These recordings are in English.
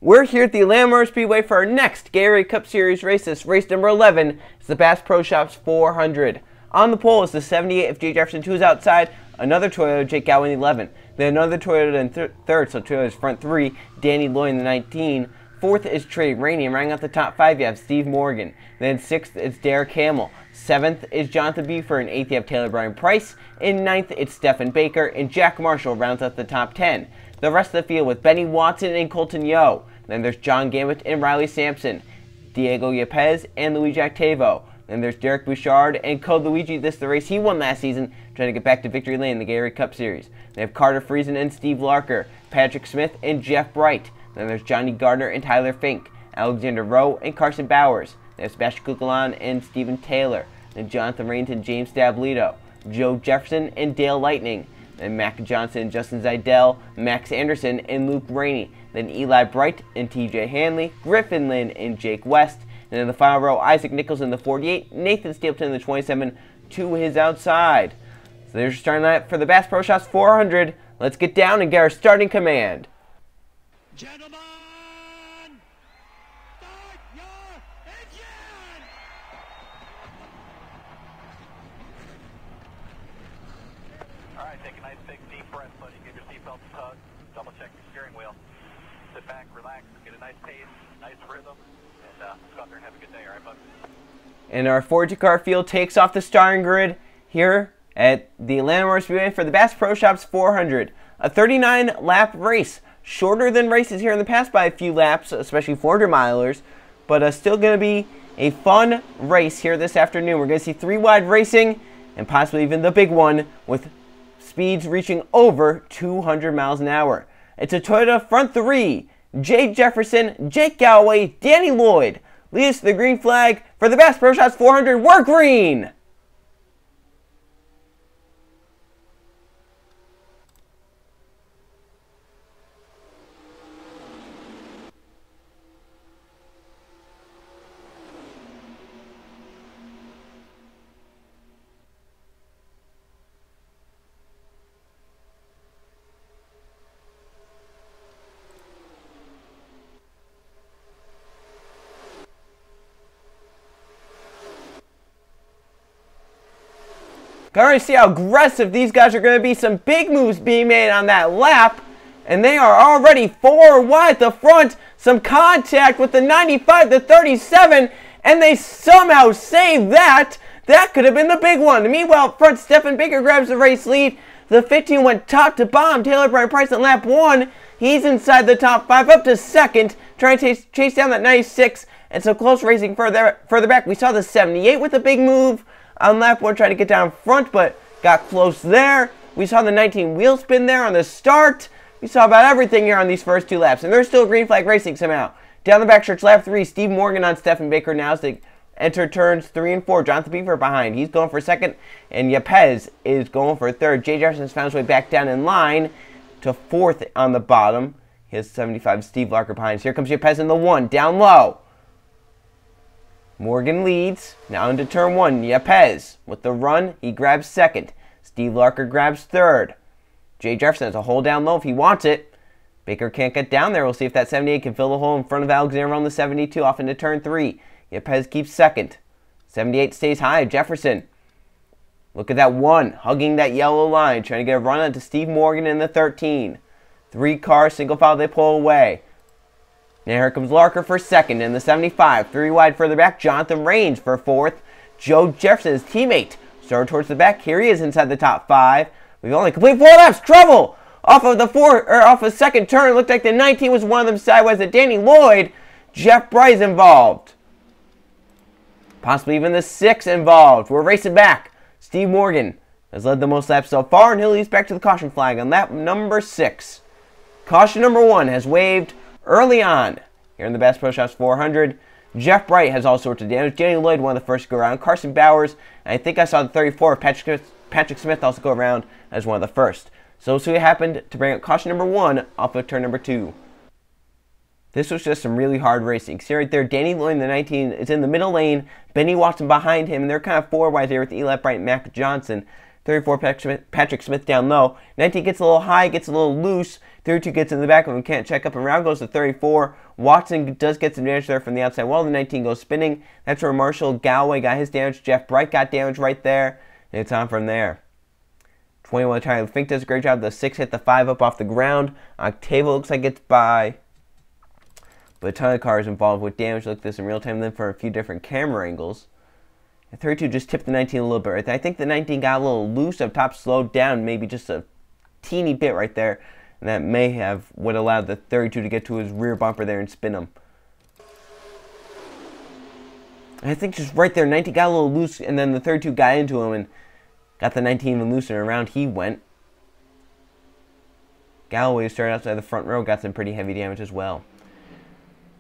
We're here at the Atlanta Motor Speedway for our next Gatorade Cup Series race. This race number 11 is the Bass Pro Shops 400. On the pole is the 78 of Jay Jefferson, 2 is outside, another Toyota, Jake Gowen, 11. Then another Toyota in third, so Toyota's front 3, Danny Lloyd in the 19. Fourth is Trey Rainey, and rounding out the top 5 you have Steve Morgan. Then 6th is Derek Hamill. 7th is Jonathan Buford, and 8th you have Taylor Brian Price. In 9th it's Stephen Baker, and Jack Marshall rounds out the top 10. The rest of the field with Benny Watson and Colton Yo. Then there's John Gambit and Riley Sampson, Diego Yepez and Luigi Octavo. Then there's Derek Bouchard and Code Luigi. This is the race he won last season, trying to get back to victory lane in the Gatorade Cup Series. They have Carter Friesen and Steve Larker, Patrick Smith and Jeff Bright. Then there's Johnny Gardner and Tyler Fink, Alexander Rowe and Carson Bowers. They have Sebastian Kukulon and Stephen Taylor. Then Jonathan Raines and James Dablito, Joe Jefferson and Dale Lightning. Then Mac Johnson and Justin Zidell, Max Anderson and Luke Rainey. Then Eli Bright and TJ Hanley, Griffin Lynn and Jake West. And in the final row, Isaac Nichols in the 48, Nathan Stapleton in the 27 to his outside. So there's your starting lineup for the Bass Pro Shops 400. Let's get down and get our starting command. Gentlemen, start your engine! All right, take a nice big deep breath, buddy. Give your seatbelt a tug. Double check the steering wheel. Sit back, relax, get a nice pace, nice rhythm, and let's go out there and have a good day, all right, bud? And our 42 car field takes off the starting grid here at the Atlanta Motor Speedway for the Bass Pro Shops 400. A 39-lap race. Shorter than races here in the past by a few laps, especially 400 milers, but still going to be a fun race here this afternoon. We're going to see 3-wide racing and possibly even the big one with speeds reaching over 200 miles an hour. It's a Toyota front 3, Jay Jefferson, Jake Galloway, Danny Lloyd. Lead us to the green flag for the Bass Pro Shops 400. We're green! Can already see how aggressive these guys are going to be. Some big moves being made on that lap. And they are already 4 wide at the front. Some contact with the 95 to 37. And they somehow saved that. That could have been the big one. Meanwhile, up front, Stephen Baker grabs the race lead. The 15 went top to bottom. Taylor Brian Price on lap 1. He's inside the top 5 up to second. Trying to chase down that 96. And some close racing further back. We saw the 78 with a big move on lap 1, trying to get down front, but got close there. We saw the 19 wheel spin there on the start. We saw about everything here on these first 2 laps, and there's still green flag racing somehow. Down the backstretch, lap 3, Steve Morgan on Stephen Baker now as they enter turns 3 and 4. Jonathan Buford behind. He's going for second, and Yepez is going for third. Jay Jefferson's found his way back down in line to fourth on the bottom. He has 75 Steve Larker behind. So here comes Yepez in the 1, down low. Morgan leads, now into turn 1, Yepez. With the run, he grabs second. Steve Larker grabs third. Jay Jefferson has a hole down low if he wants it. Baker can't get down there. We'll see if that 78 can fill the hole in front of Alexander on the 72 off into turn 3. Yepez keeps second. 78 stays high. Jefferson. Look at that 1, hugging that yellow line, trying to get a run onto Steve Morgan in the 13. 3 cars, single file, they pull away. Now here comes Larker for second in the 75. 3 wide further back, Jonathan Raines for fourth. Joe Jefferson, his teammate, started towards the back. Here he is inside the top 5. We've only completed 4 laps. Trouble off of the off a second turn. It looked like the 19 was one of them sideways. The Danny Lloyd, Jeff Bryce involved. Possibly even the 6 involved. We're racing back. Steve Morgan has led the most laps so far, and he'll lead back to the caution flag on lap number 6. Caution number 1 has waved early on here in the Bass Pro Shops 400. Jeff Bright has all sorts of damage. Danny Lloyd, one of the first to go around. Carson Bowers, and I think I saw the 34. Patrick Smith also go around as one of the first. So we'll see what happened to bring up caution number 1 off of turn number 2. This was just some really hard racing. See right there, Danny Lloyd in the 19 is in the middle lane. Benny Watson behind him, and they're kind of 4 wide there with Eli Bright and Mac Johnson. 34, Patrick Smith down low. 19 gets a little high, gets a little loose. 32 gets in the back of him, can't check up, and round goes to 34. Watson does get some damage there from the outside wall. The 19 goes spinning. That's where Marshall Galloway got his damage. Jeff Bright got damage right there, and it's on from there. 21 Tyler Fink does a great job. The 6 hit the 5 up off the ground. Octavo looks like it's by, but a ton of cars involved with damage. Look at this in real time then for a few different camera angles. The 32 just tipped the 19 a little bit right there. I think the 19 got a little loose up top, slowed down maybe just a teeny bit right there. And that may have what allowed the 32 to get to his rear bumper there and spin him. And I think just right there, 19 got a little loose, and then the 32 got into him and got the 19 even looser, and around he went. Galloway started outside the front row, got some pretty heavy damage as well.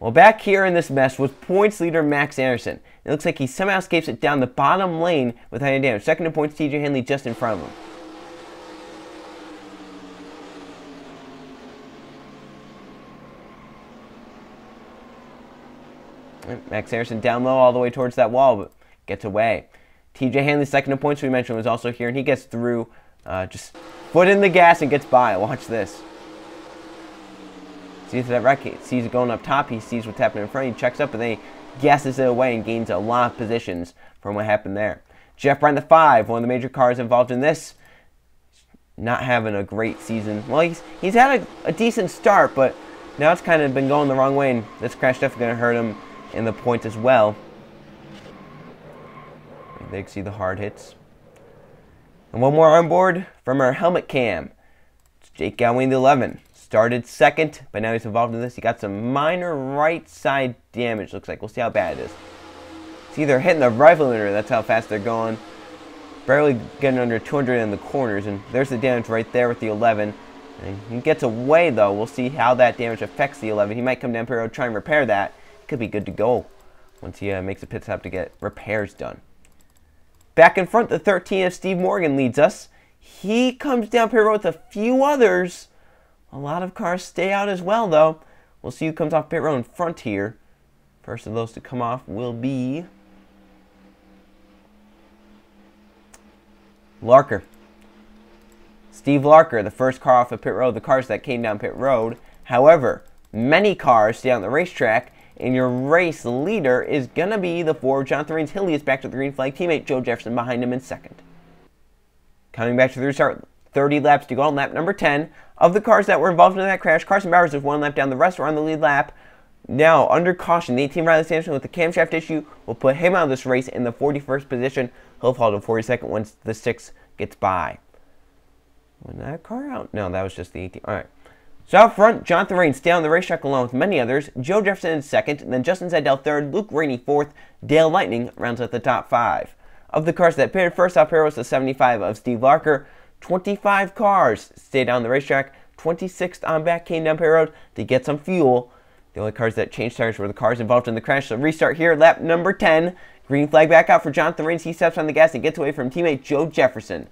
Well, back here in this mess was points leader Max Anderson. It looks like he somehow escapes it down the bottom lane without any damage. Second in points, TJ Hanley just in front of him. Max Anderson down low all the way towards that wall, but gets away. TJ Hanley, second in points we mentioned, was also here, and he gets through, just foot in the gas and gets by. Watch this. Sees that wreck, he sees it going up top, he sees what's happening in front, he checks up, and then he gasses it away and gains a lot of positions from what happened there. Jeff Bryan, the 5, one of the major cars involved in this, not having a great season. Well, he's had a decent start, but now it's kind of been going the wrong way, and this crash definitely going to hurt him in the points as well. They can see the hard hits. And one more on board from our helmet cam. It's Jake Galloway, the 11. Started second, but now he's involved in this. He got some minor right side damage, looks like. We'll see how bad it is. It's either hitting the rifle emitter, that's how fast they're going. Barely getting under 200 in the corners, and there's the damage right there with the 11. And he gets away, though. We'll see how that damage affects the 11. He might come down pit road, try and repair that. Could be good to go once he makes a pit stop to get repairs done. Back in front, the 13 of Steve Morgan leads us. He comes down pit road with a few others. A lot of cars stay out as well, though. We'll see who comes off pit road in front here. First of those to come off will be Larker. Steve Larker, the first car off of pit road, the cars that came down pit road. However, many cars stay on the racetrack, and your race leader is going to be the 4 of Jonathan Rains. Hilly is back to the green flag teammate Joe Jefferson behind him in second. Coming back to the restart, 30 laps to go on lap number 10. Of the cars that were involved in that crash, Carson Bowers is 1 lap down. The rest are on the lead lap. Now, under caution, the 18 Riley Sampson with the camshaft issue will put him out of this race in the 41st position. He'll fall to 42nd once the 6 gets by. Went that car out? No, that was just the 18. All right. So out front, Jonathan Rains stay on the racetrack along with many others. Joe Jefferson in second, and then Justin Seidel third, Luke Rainey fourth, Dale Lightning rounds out the top 5. Of the cars that pitted first off here was the 75 of Steve Larker. 25 cars stayed on the racetrack. 26th on back came down pit road to get some fuel. The only cars that changed tires were the cars involved in the crash. So restart here, lap number 10. Green flag back out for Jonathan Rains. He steps on the gas and gets away from teammate Joe Jefferson.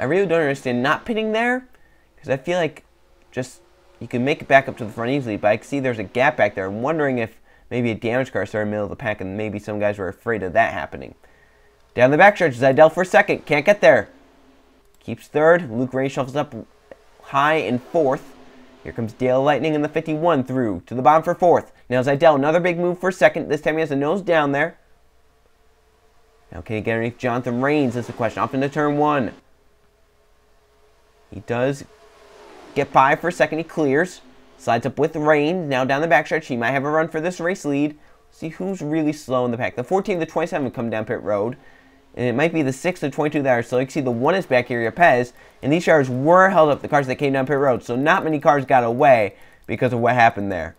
I really don't understand not pitting there, because I feel like just you can make it back up to the front easily, but I can see there's a gap back there. I'm wondering if maybe a damaged car started in the middle of the pack, and maybe some guys were afraid of that happening. Down the backstretch, Seidel for second. Can't get there. Keeps third. Luke Ray shuffles up high in fourth. Here comes Dale Lightning in the 51 through to the bottom for fourth. Now Seidel, another big move for second. This time he has a nose down there. Now can he get underneath Jonathan Rains is the question. Off into turn 1. He does get by for a second. He clears. Slides up with Rains. Now down the backstretch. He might have a run for this race lead. See who's really slow in the pack. The 14 and the 27 come down pit road. And it might be the 6 and 22 that are slow. You can see the 1 is back here, Pez. And these cars were held up, the cars that came down pit road. So not many cars got away because of what happened there.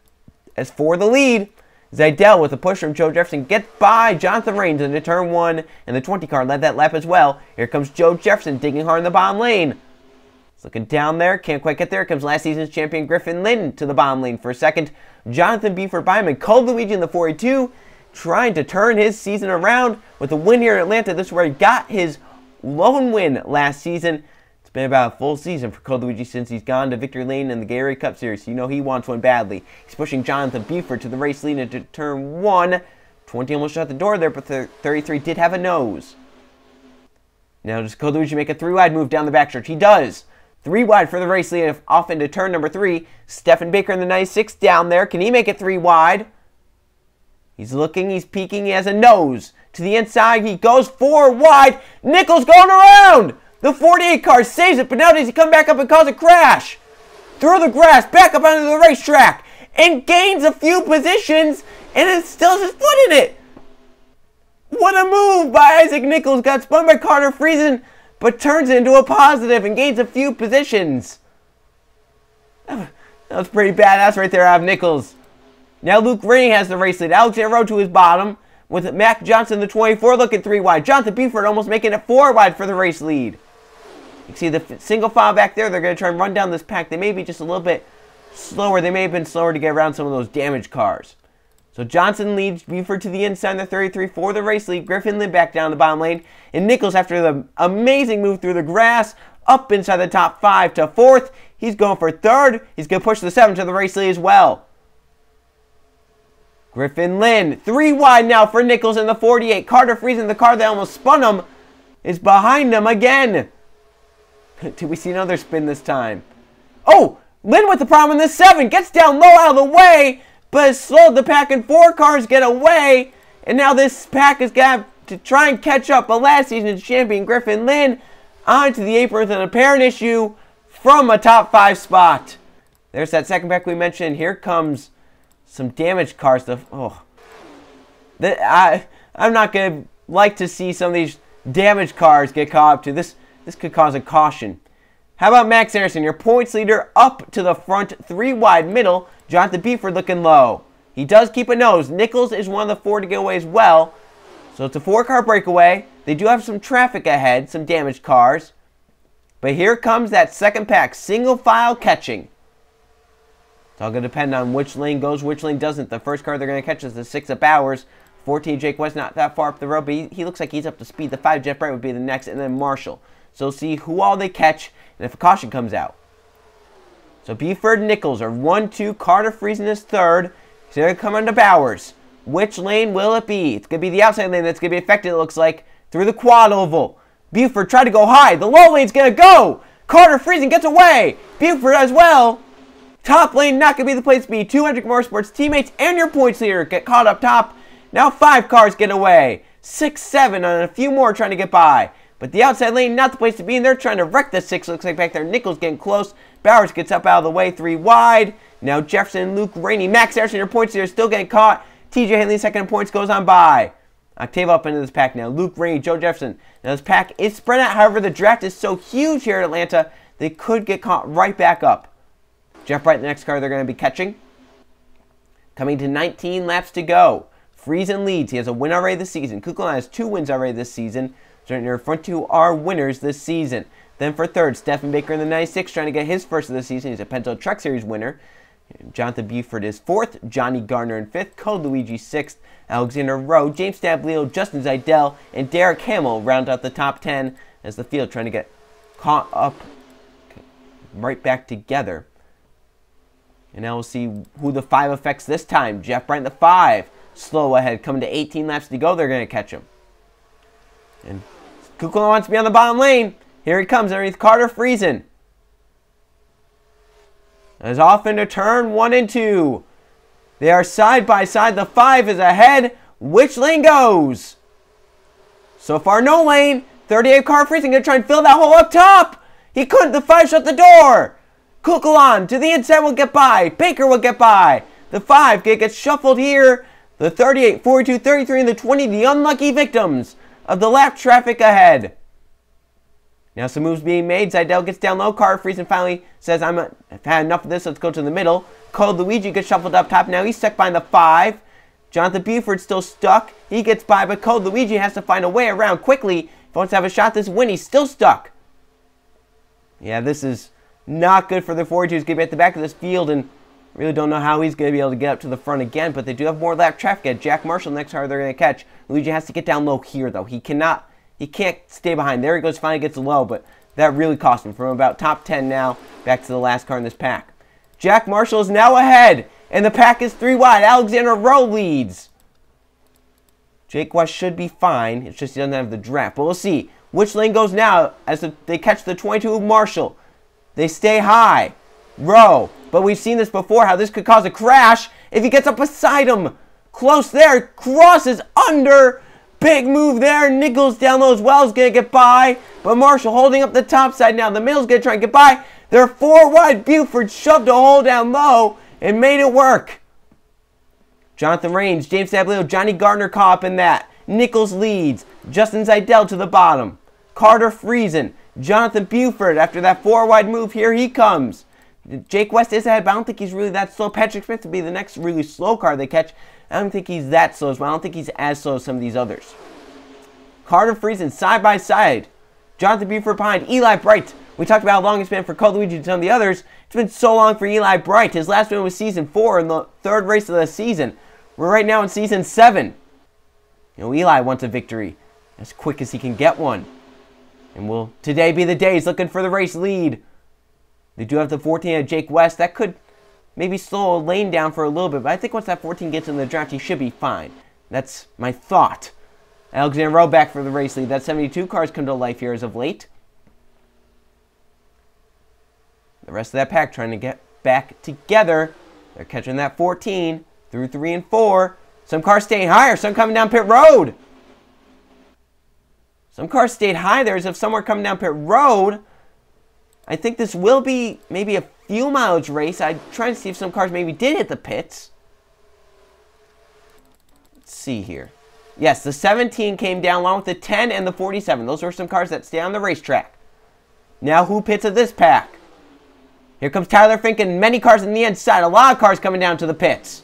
As for the lead, Seidel with a push from Joe Jefferson gets by Jonathan Rains into turn 1. And the 20 car led that lap as well. Here comes Joe Jefferson digging hard in the bottom lane. Looking down there, can't quite get there. Here comes last season's champion Griffin Lynn to the bottom lane for a second. Jonathan Beeford Byman called Luigi in the 42, trying to turn his season around with a win here in Atlanta. This is where he got his lone win last season. It's been about a full season for Code Luigi since he's gone to victory lane in the Gatorade Cup Series. You know he wants one badly. He's pushing Jonathan Beeford to the race lead into turn 1. 20 almost shut the door there, but the 33 did have a nose. Now does Luigi make a 3 wide move down the backstretch? He does. 3 wide for the race lead off into turn number 3. Stephen Baker in the 96 down there. Can he make it 3 wide? He's looking, he's peeking, he has a nose. To the inside, he goes 4 wide. Nichols going around! The 48 car saves it, but now does he come back up and cause a crash? Through the grass, back up onto the racetrack, and gains a few positions, and it still has his foot in it. What a move by Isaac Nichols. Got spun by Carter Friesen, but turns it into a positive and gains a few positions. That was pretty badass right there out of Nichols. Now Luke Rainey has the race lead. Alexander Rowe to his bottom, with Mac Johnson, the 24, looking 3 wide. Jonathan Buford almost making it 4 wide for the race lead. You can see the single file back there. They're going to try and run down this pack. They may be just a little bit slower. They may have been slower to get around some of those damaged cars. So Johnson leads Buford to the inside in the 33 for the race lead. Griffin Lynn back down the bottom lane. And Nichols, after the amazing move through the grass, up inside the top 5 to 4th. He's going for 3rd. He's going to push the 7 to the race lead as well. Griffin Lynn, 3 wide now for Nichols in the 48. Carter Friesen, the car that almost spun him, is behind him again. Did we see another spin this time? Oh, Lynn with the problem in the 7. Gets down low out of the way, but has slowed the pack and 4 cars get away. And now this pack has got to try and catch up. But last season's champion Griffin Lynn onto the apron with an apparent issue from a top 5 spot. There's that second pack we mentioned. Here comes some damaged cars. I'm not going to like to see some of these damaged cars get caught up to. This could cause a caution. How about Max Harrison, your points leader, up to the front, 3 wide middle. Jonathan Buford looking low. He does keep a nose. Nichols is one of the 4 to get away as well. So it's a 4-car breakaway. They do have some traffic ahead, some damaged cars. But here comes that second pack, single file catching. It's all going to depend on which lane goes, which lane doesn't. The first car they're going to catch is the 6 of Bowers. 14, Jake West, not that far up the road, but he looks like he's up to speed. The 5, Jeff Bright, would be the next, and then Marshall. So we'll see who all they catch, and if a caution comes out. So Buford and Nichols are 1-2. Carter Friesen is 3rd. So they're coming to Bowers. Which lane will it be? It's going to be the outside lane that's going to be affected, it looks like, through the quad oval. Buford tried to go high. The low lane's going to go. Carter Friesen gets away. Buford as well. Top lane not going to be the place to be. 200 Motorsports teammates and your points leader get caught up top. Now 5 cars get away. 6, 7, and a few more trying to get by. But the outside lane, not the place to be, and they're trying to wreck the 6. Looks like back there, Nichols getting close. Bowers gets up out of the way, 3 wide. Now Jefferson, Luke Rainey, Max Harrison, your points leader, still getting caught. TJ Haley, second in points, goes on by. Octave up into this pack now. Luke Rainey, Joe Jefferson. Now this pack is spread out. However, the draft is so huge here at Atlanta, they could get caught right back up. Jeff Bright, the next car they're going to be catching. Coming to 19 laps to go. Friesen leads. He has a win already this season. Kukla has 2 wins already this season. So their front 2 are winners this season. Then for 3rd, Stephen Baker in the 96, trying to get his first of the season. He's a Penzo Truck Series winner. Jonathan Buford is 4th. Johnny Garner in 5th. Code Luigi 6th. Alexander Rowe, James Stablio, Justin Zeidel, and Derek Hamill round out the top 10 as the field trying to get caught up right back together. And now we'll see who the 5 affects this time. Jeff Bryant, the 5. Slow ahead. Coming to 18 laps to go. They're going to catch him. And Kukla wants to be on the bottom lane. Here he comes underneath Carter Friesen. As off into turn 1 and 2. They are side by side. The 5 is ahead. Which lane goes? So far, no lane. 38 car Friesen going to try and fill that hole up top. He couldn't. The 5 shut the door. Kukulon to the inside will get by. Baker will get by. The 5 gets shuffled here. The 38, 42, 33, and the 20, the unlucky victims of the lap traffic ahead. Now some moves being made. Zeidel gets down low. Carter Friesen finally says, I've had enough of this. Let's go to the middle. Code Luigi gets shuffled up top. Now he's stuck behind the 5. Jonathan Buford's still stuck. He gets by, but Code Luigi has to find a way around quickly. If he wants to have a shot this win, he's still stuck. Yeah, this is not good for the 42s. Going to be at the back of this field, and really don't know how he's going to be able to get up to the front again, but they do have more lap traffic at Jack Marshall. Next car they're going to catch. Luigi has to get down low here, though. He can't stay behind. There he goes, finally gets low, but that really cost him from about top 10 now back to the last car in this pack. Jack Marshall is now ahead, and the pack is 3 wide. Alexander Rowe leads. Jake West should be fine. It's just he doesn't have the draft, but we'll see. Which lane goes now as they catch the 22 of Marshall? They stay high. Row. But we've seen this before, how this could cause a crash if he gets up beside him. Close there. Crosses under. Big move there. Nichols down low as well is going to get by. But Marshall holding up the top side now. The middle's going to try and get by. They're 4 wide. Buford shoved a hole down low and made it work. Jonathan Rains, James Sablio, Johnny Gardner caught up in that. Nichols leads. Justin Zeidel to the bottom. Carter Friesen. Jonathan Buford after that 4 wide move. Here he comes. Jake West is ahead, but I don't think he's really that slow. Patrick Smith would be the next really slow car they catch. I don't think he's that slow, but I don't think he's as slow as some of these others. Carter Friesen side by side. Jonathan Buford behind. Eli Bright. We talked about how long it's been for Luigi and some of the others. It's been so long for Eli Bright. His last win was season 4 in the 3rd race of the season. We're right now in season 7. You know, Eli wants a victory as quick as he can get one. And will today be the day he's looking for the race lead. They do have the 14 of Jake West. That could maybe slow a lane down for a little bit, but I think once that 14 gets in the draft, he should be fine. That's my thought. Alexander Rowe back for the race lead. That 72 car's come to life here as of late. The rest of that pack trying to get back together. They're catching that 14 through 3 and 4. Some cars staying higher, some coming down pit road. Some cars stayed high there as if some were coming down pit road. I think this will be maybe a fuel mileage race. I'm trying to see if some cars maybe did hit the pits. Let's see here. Yes, the 17 came down along with the 10 and the 47. Those are some cars that stay on the racetrack. Now who pits of this pack? Here comes Tyler Fink and many cars on the inside. A lot of cars coming down to the pits.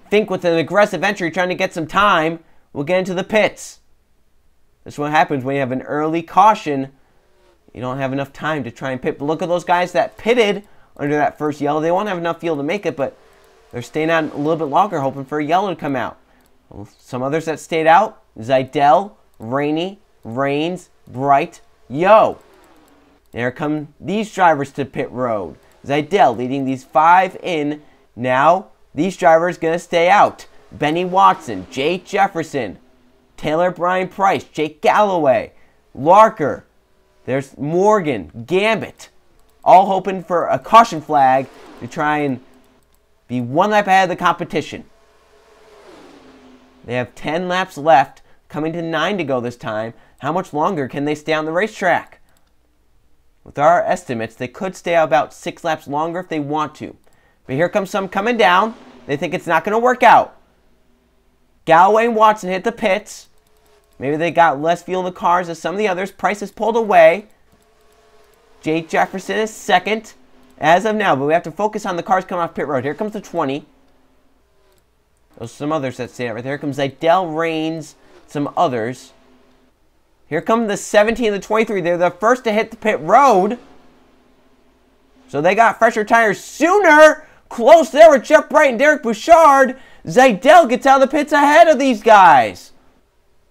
Fink with an aggressive entry trying to get some time. We'll get into the pits. This is what happens when you have an early caution. You don't have enough time to try and pit. But look at those guys that pitted under that first yellow. They won't have enough fuel to make it, but they're staying out a little bit longer hoping for a yellow to come out. Some others that stayed out, Zeidel, Rainey, Rains, Bright, Yo. There come these drivers to pit road. Zeidel leading these 5 in. Now, these drivers going to stay out. Benny Watson, Jake Jefferson, Taylor Brian Price, Jake Galloway, Larker. There's Morgan, Gambit. All hoping for a caution flag to try and be 1 lap ahead of the competition. They have 10 laps left, coming to 9 to go this time. How much longer can they stay on the racetrack? With our estimates, they could stay about 6 laps longer if they want to. But here comes some coming down. They think it's not going to work out. Galloway and Watson hit the pits. Maybe they got less fuel in the cars as some of the others. Price is pulled away. Jake Jefferson is second as of now, but we have to focus on the cars coming off pit road. Here comes the 20. Those are some others that stay out right there. Here comes Zeidel, Rains, some others. Here come the 17 and the 23. They're the first to hit the pit road. So they got fresher tires sooner. Close there with Jeff Bright and Derek Bouchard. Zeidel gets out of the pits ahead of these guys.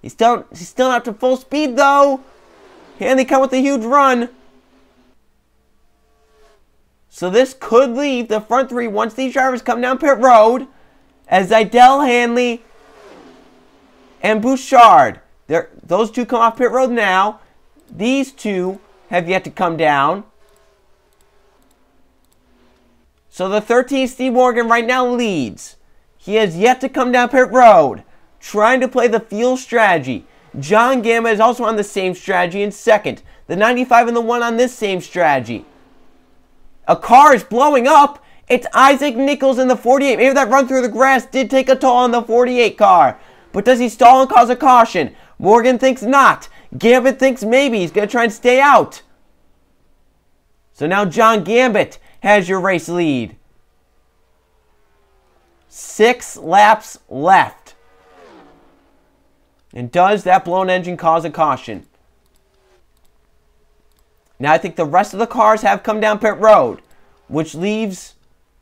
He's still not up to full speed though. And they come with a huge run. So this could leave the front 3 once these drivers come down pit road. As Zeidel, Hanley, and Bouchard. Those 2 come off pit road now. These 2 have yet to come down. So the 13 Steve Morgan right now leads. He has yet to come down pit road, trying to play the fuel strategy. John Gamma is also on the same strategy in second. The 95 and the 1 on this same strategy. A car is blowing up. It's Isaac Nichols in the 48. Maybe that run through the grass did take a toll on the 48 car. But does he stall and cause a caution? Morgan thinks not. Gambit thinks maybe. He's going to try and stay out. So now John Gambit has your race lead. 6 laps left. And does that blown engine cause a caution? Now I think the rest of the cars have come down pit road, which leaves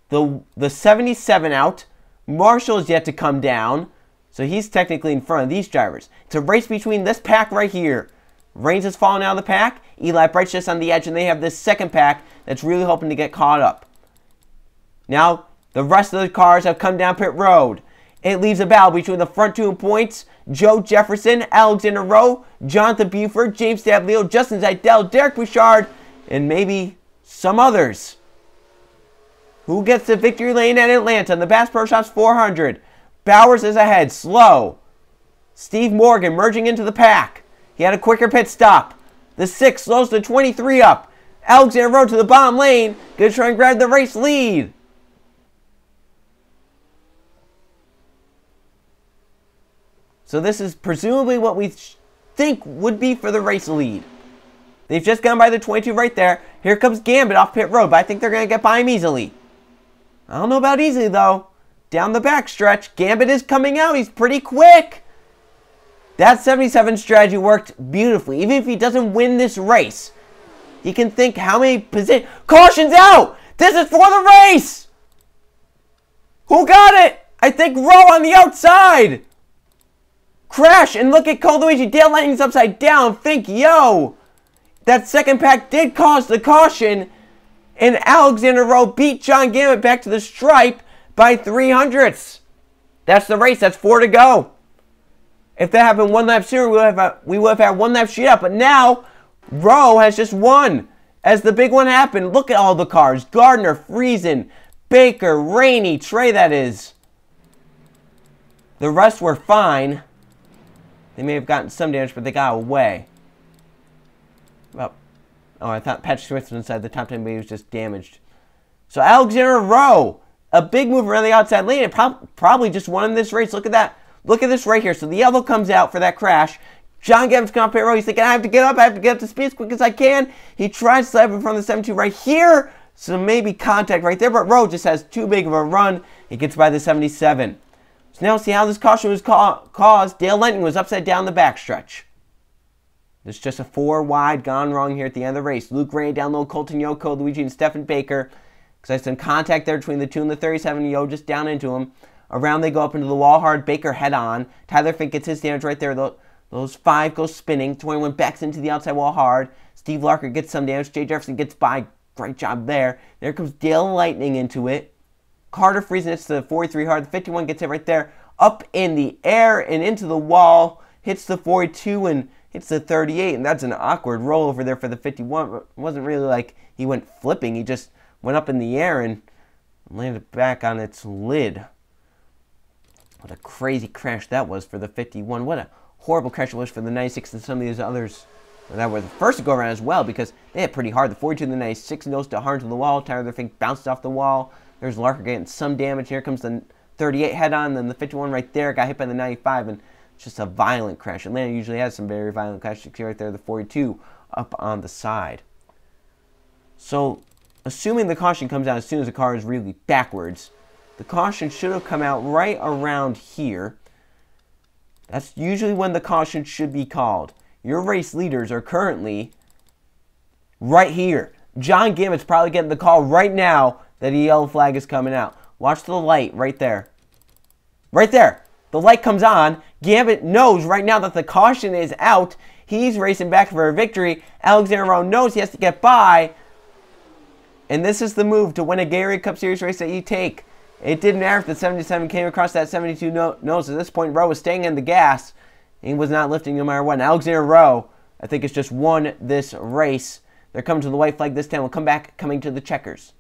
the 77 out. Marshall is yet to come down, so he's technically in front of these drivers. It's a race between this pack right here. Rains has fallen out of the pack. Eli Bright's just on the edge, and they have this second pack that's really hoping to get caught up. Now, the rest of the cars have come down pit road. It leaves a battle between the front two in points. Joe Jefferson, Alexander Rowe, Jonathan Buford, James Dablio, Justin Zeidel, Derek Bouchard, and maybe some others. Who gets the victory lane at Atlanta in the Bass Pro Shops 400? Bowers is ahead, slow. Steve Morgan merging into the pack. He had a quicker pit stop. The 6 slows the 23 up. Alexander Rowe to the bottom lane. Gonna try and grab the race lead. So this is presumably what we think would be for the race lead. They've just gone by the 22 right there. Here comes Gambit off pit road, but I think they're going to get by him easily. I don't know about easily, though. Down the back stretch, Gambit is coming out. He's pretty quick. That 77 strategy worked beautifully. Even if he doesn't win this race, he can think how many positions. Caution's out! This is for the race! Who got it? I think Rowe on the outside. Crash, and look at Luigi. Dale Lightning's upside down. Think, yo. That second pack did cause the caution. And Alexander Rowe beat John Gambit back to the stripe by 300ths. That's the race. That's 4 to go. If that happened one lap sooner, we would have had one lap shootout. But now, Rowe has just won. As the big one happened, look at all the cars. Gardner, Friesen, Baker, Rainey, Trey, that is. The rest were fine. They may have gotten some damage, but they got away. Oh, I thought Patrick Smith was inside the top 10, but he was just damaged. So Alexander Rowe, a big move around the outside lane, and probably just won this race. Look at that. Look at this right here. So the yellow comes out for that crash. John Gambit's coming up pit road. He's thinking, I have to get up to speed as quick as I can. He tries to slap in front of the 72 right here. So maybe contact right there, but Rowe just has too big of a run. He gets by the 77. So now see how this caution was caused. Dale Lightning was upside down the backstretch. There's just a 4 wide gone wrong here at the end of the race. Luke Ray down low, Colton Yoko, Luigi, and Stephen Baker. Because I had some contact there between the 2 and the 37. Yo just down into him. Around they go up into the wall hard. Baker head on. Tyler Fink gets his damage right there. Those 5 go spinning. 21 backs into the outside wall hard. Steve Larker gets some damage. Jay Jefferson gets by. Great job there. There comes Dale Lightning into it. Carter Friesen hits the 43 hard. The 51 gets it right there. Up in the air and into the wall. Hits the 42 and hits the 38. And that's an awkward roll over there for the 51. It wasn't really like he went flipping. He just went up in the air and landed back on its lid. What a crazy crash that was for the 51. What a horrible crash it was for the 96 and some of these others that were the first to go around as well, because they hit pretty hard. The 42 and the 96 nose to hard to the wall. Tyler Fink bounced off the wall. There's Larker getting some damage. Here comes the 38 head on. Then the 51 right there got hit by the 95, and it's just a violent crash. Atlanta usually has some very violent crashes. Right there, the 42 up on the side. So, assuming the caution comes out as soon as the car is really backwards, the caution should have come out right around here. That's usually when the caution should be called. Your race leaders are currently right here. John Gambit's probably getting the call right now that a yellow flag is coming out. Watch the light right there. Right there. The light comes on. Gambit knows right now that the caution is out. He's racing back for a victory. Alexander Rowe knows he has to get by. And this is the move to win a Gatorade Cup Series race that you take. It didn't matter if the 77 came across that 72 nose. At this point, Rowe was staying in the gas. He was not lifting no matter what. And Alexander Rowe, I think, has just won this race. They're coming to the white flag this time. We'll come back coming to the checkers.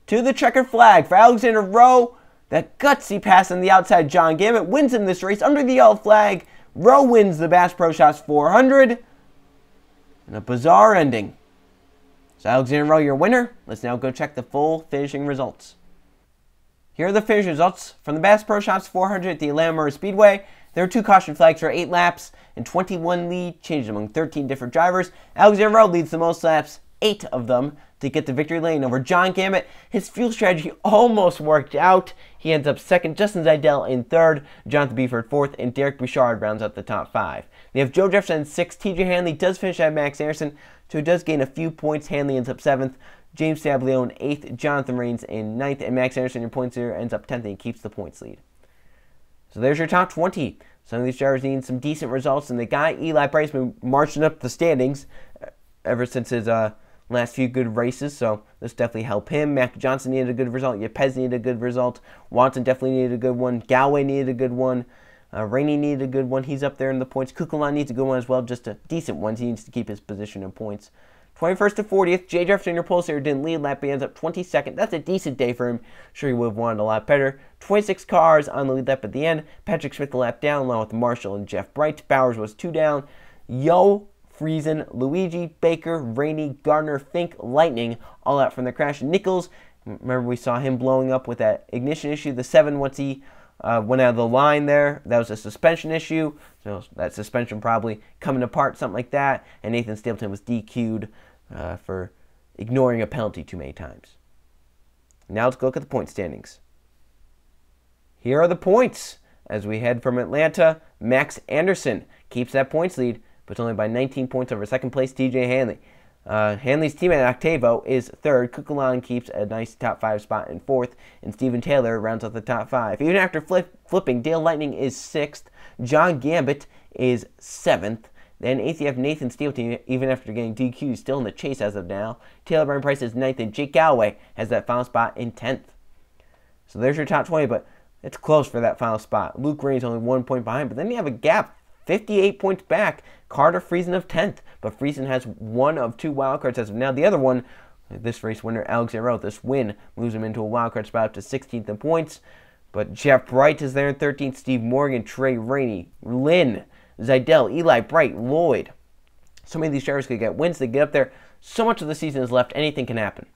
To the checker flag for Alexander Rowe. That gutsy pass on the outside. John Gambit wins in this race under the yellow flag. Rowe wins the Bass Pro Shops 400. And a bizarre ending. So Alexander Rowe, your winner. Let's now go check the full finishing results. Here are the finish results from the Bass Pro Shops 400 at the Atlanta Motor Speedway. There were 2 caution flags for 8 laps and 21 lead changes among 13 different drivers. Alexander Rowe leads the most laps, 8 of them, to get the victory lane over John Gambit. His fuel strategy almost worked out. He ends up second, Justin Zeidel in third, Jonathan Buford fourth, and Derek Bouchard rounds out the top 5. We have Joe Jefferson in 6th. TJ Hanley does finish at Max Anderson, so he does gain a few points. Hanley ends up 7th. James Dablio in 8th, Jonathan Rains in 9th, and Max Anderson, your points leader, ends up 10th and keeps the points lead. So there's your top 20. Some of these drivers need some decent results, and the guy, Eli Price, been marching up the standings ever since his last few good races, so this definitely helped him. Mac Johnson needed a good result. Yepes needed a good result. Watson definitely needed a good one. Galway needed a good one. Rainey needed a good one. He's up there in the points. Kukulon needs a good one as well, just a decent one. He needs to keep his position in points. 21st to 40th, Jay Jefferson, your pole sitter, didn't lead lap, but he ends up 22nd. That's a decent day for him. Sure, he would have wanted a lot better. 26 cars on the lead lap at the end. Patrick Smith a lap down, along with Marshall and Jeff Bright. Bowers was 2 down. Yo, Friesen, Luigi, Baker, Rainey, Gardner, Fink, Lightning, all out from the crash. Nichols, remember we saw him blowing up with that ignition issue. The 7, once he went out of the line there, that was a suspension issue. So that suspension probably coming apart, something like that. And Nathan Stapleton was DQ'd for ignoring a penalty too many times. Now let's go look at the point standings. Here are the points. As we head from Atlanta, Max Anderson keeps that points lead, but it's only by 19 points over second place TJ Hanley. Hanley's teammate Octavo is third. Kukulon keeps a nice top 5 spot in fourth, and Steven Taylor rounds out the top 5. Even after flipping, Dale Lightning is 6th. John Gambit is 7th. Then ACF Nathan Stapleton, even after getting DQ, still in the chase as of now. Taylor Brian Price is 9th, and Jake Galloway has that final spot in 10th. So there's your top 20, but it's close for that final spot. Luke Rainey's only 1 point behind, but then you have a gap 58 points back. Carter Friesen of 10th, but Friesen has 1 of 2 wildcards as of now. The other one, this race winner, Alexander Rowe, this win moves him into a wildcard spot up to 16th in points. But Jeff Bright is there in 13th, Steve Morgan, Trey Rainey, Lynn, Zidell, Eli Bright, Lloyd. So many of these drivers could get wins. They get up there. So much of the season is left. Anything can happen.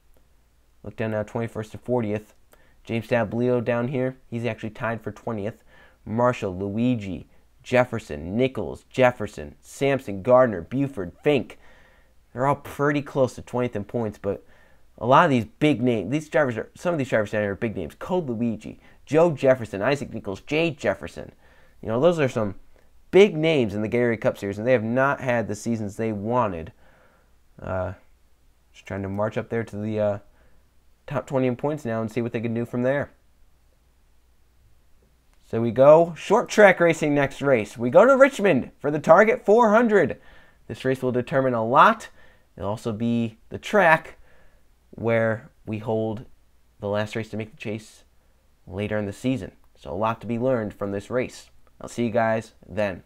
Look down now, 21st to 40th. James Dablio down here. He's actually tied for 20th. Marshall, Luigi, Jefferson, Nichols, Jefferson, Sampson, Gardner, Buford, Fink. They're all pretty close to 20th in points, but a lot of these big names, some of these drivers down here are big names. Code Luigi, Joe Jefferson, Isaac Nichols, Jay Jefferson. You know, those are some big names in the Gatorade Cup Series, and they have not had the seasons they wanted. Just trying to march up there to the top 20 in points now and see what they can do from there. So we go short track racing next race. We go to Richmond for the Target 400. This race will determine a lot. It'll also be the track where we hold the last race to make the chase later in the season. So a lot to be learned from this race. I'll see you guys then.